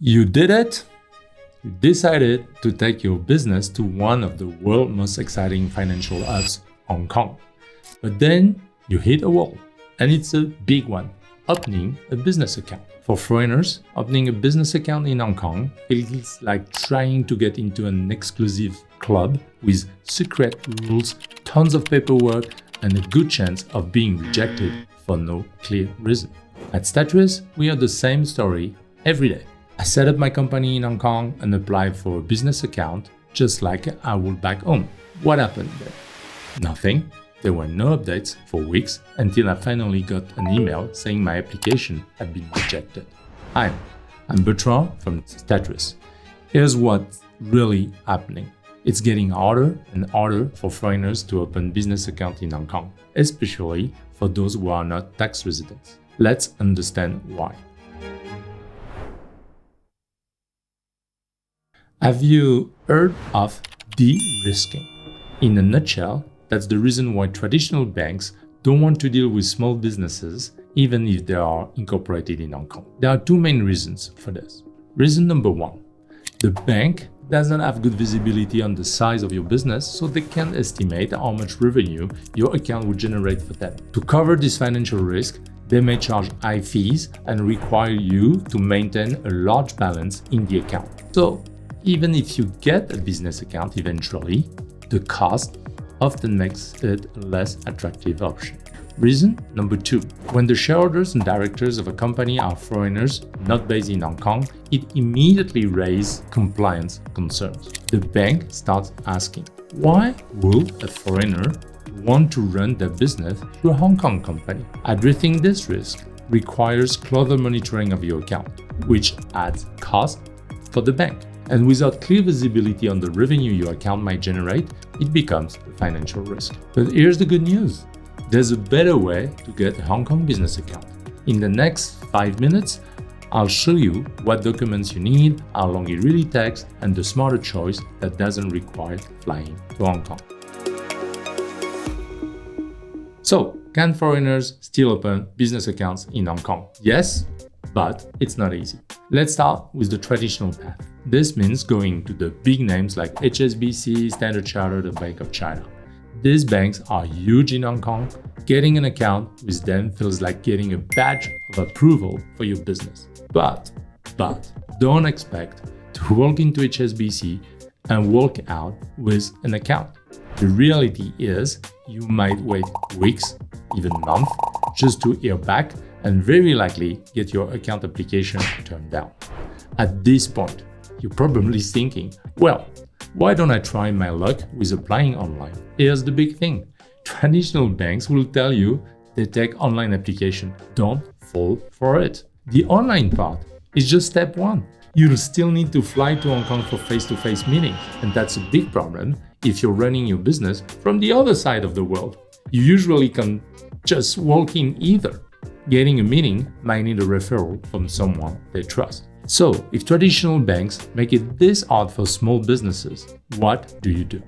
You did it! You decided to take your business to one of the world's most exciting financial hubs, Hong Kong. But then you hit a wall, and it's a big one, opening a business account. For foreigners, opening a business account in Hong Kong feels like trying to get into an exclusive club with secret rules, tons of paperwork, and a good chance of being rejected for no clear reason. At Statrys, we have the same story every day. I set up my company in Hong Kong and applied for a business account just like I would back home. What happened there? Nothing. There were no updates for weeks until I finally got an email saying my application had been rejected. Hi, I'm Bertrand from Statrys. Here's what's really happening. It's getting harder and harder for foreigners to open business accounts in Hong Kong, especially for those who are not tax residents. Let's understand why. Have you heard of de-risking? In a nutshell, that's the reason why traditional banks don't want to deal with small businesses, even if they are incorporated in Hong Kong. There are two main reasons for this. Reason number one, the bank doesn't have good visibility on the size of your business, so they can't estimate how much revenue your account would generate for them. To cover this financial risk, they may charge high fees and require you to maintain a large balance in the account. So, even if you get a business account eventually, the cost often makes it a less attractive option. Reason number two, when the shareholders and directors of a company are foreigners not based in Hong Kong, it immediately raises compliance concerns. The bank starts asking, why would a foreigner want to run their business through a Hong Kong company? Addressing this risk requires closer monitoring of your account, which adds cost for the bank. And without clear visibility on the revenue your account might generate, it becomes a financial risk. But here's the good news. There's a better way to get a Hong Kong business account. In the next 5 minutes, I'll show you what documents you need, how long it really takes, and the smarter choice that doesn't require flying to Hong Kong. So, can foreigners still open business accounts in Hong Kong? Yes, but it's not easy. Let's start with the traditional path. This means going to the big names like HSBC, Standard Chartered, and Bank of China. These banks are huge in Hong Kong. Getting an account with them feels like getting a badge of approval for your business. But don't expect to walk into HSBC and walk out with an account. The reality is you might wait weeks, even months, just to hear back and very likely get your account application turned down. At this point, you're probably thinking, well, why don't I try my luck with applying online? Here's the big thing. Traditional banks will tell you they take online application. Don't fall for it. The online part is just step one. You'll still need to fly to Hong Kong for face-to-face meetings, and that's a big problem if you're running your business from the other side of the world. You usually can just walk in either. Getting a meeting might need a referral from someone they trust. So, if traditional banks make it this hard for small businesses, what do you do?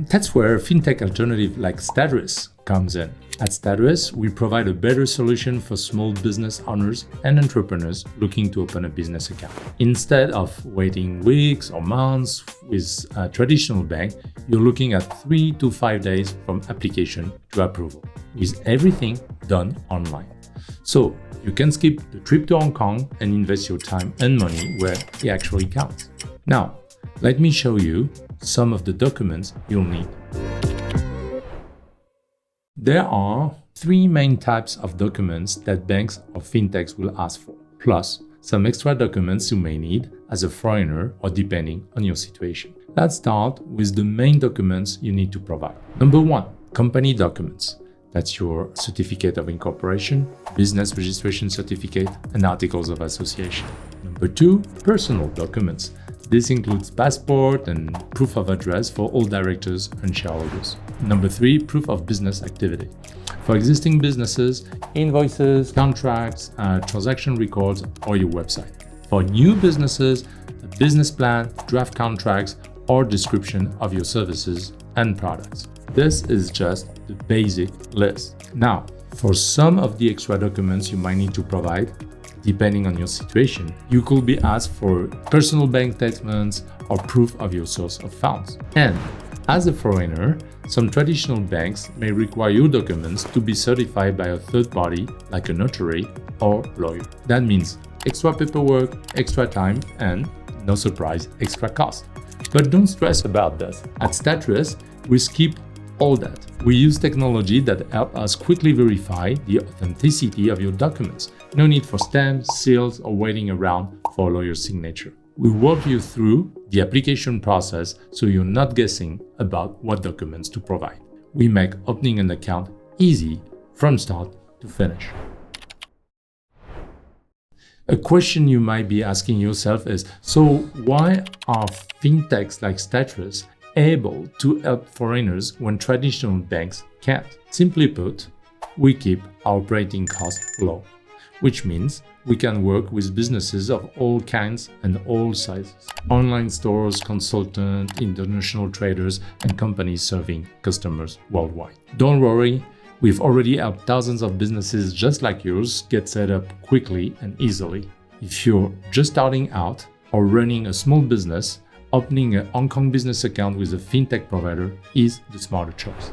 That's where a fintech alternative like Statrys comes in. At Statrys, we provide a better solution for small business owners and entrepreneurs looking to open a business account. Instead of waiting weeks or months with a traditional bank, you're looking at 3 to 5 days from application to approval, with everything done online. So, you can skip the trip to Hong Kong and invest your time and money where it actually counts. Now, let me show you some of the documents you'll need. There are 3 main types of documents that banks or fintechs will ask for, plus some extra documents you may need as a foreigner or depending on your situation. Let's start with the main documents you need to provide. Number 1, company documents. That's your certificate of incorporation, business registration certificate, and articles of association. Number 2, personal documents. This includes passport and proof of address for all directors and shareholders. Number 3, proof of business activity. For existing businesses, invoices, contracts, transaction records, or your website. For new businesses, a business plan, draft contracts, or description of your services and products. This is just the basic list. Now, for some of the extra documents you might need to provide, Depending on your situation, you could be asked for personal bank statements or proof of your source of funds. And as a foreigner, some traditional banks may require your documents to be certified by a third party like a notary or lawyer. That means extra paperwork, extra time, and, no surprise, extra cost. But don't stress about this. At Statrys, we skip all that. We use technology that helps us quickly verify the authenticity of your documents. No need for stamps, seals, or waiting around for a lawyer's signature. We walk you through the application process so you're not guessing about what documents to provide. We make opening an account easy from start to finish. A question you might be asking yourself is, so why are fintechs like Statrys able to help foreigners when traditional banks can't? Simply put, we keep our operating costs low, which means we can work with businesses of all kinds and all sizes. Online stores, consultants, international traders, and companies serving customers worldwide. Don't worry, we've already helped thousands of businesses just like yours get set up quickly and easily. If you're just starting out or running a small business, opening a Hong Kong business account with a fintech provider is the smarter choice.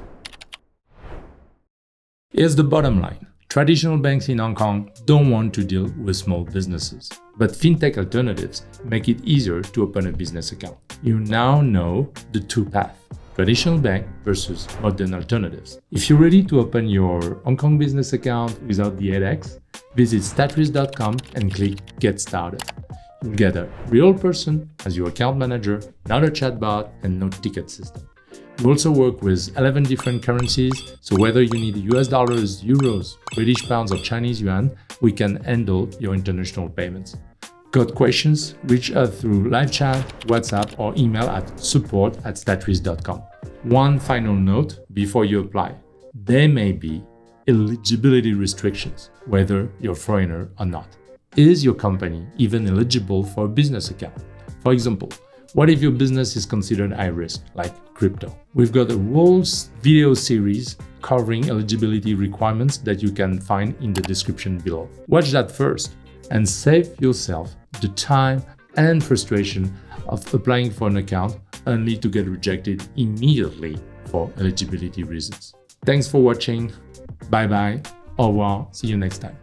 Here's the bottom line. Traditional banks in Hong Kong don't want to deal with small businesses, but fintech alternatives make it easier to open a business account. You now know the two paths, traditional bank versus modern alternatives. If you're ready to open your Hong Kong business account without the headaches, visit statrys.com and click Get Started. You'll get a real person as your account manager, not a chatbot and no ticket system. We also work with 11 different currencies, so whether you need US dollars, euros, British pounds or Chinese yuan, we can handle your international payments. Got questions? Reach out through live chat, WhatsApp or email at support@statrys.com. One final note before you apply. There may be eligibility restrictions, whether you're a foreigner or not. Is your company even eligible for a business account? For example, what if your business is considered high risk, like crypto? We've got a whole video series covering eligibility requirements that you can find in the description below. Watch that first and save yourself the time and frustration of applying for an account only to get rejected immediately for eligibility reasons. Thanks for watching. Bye bye. Au revoir. See you next time.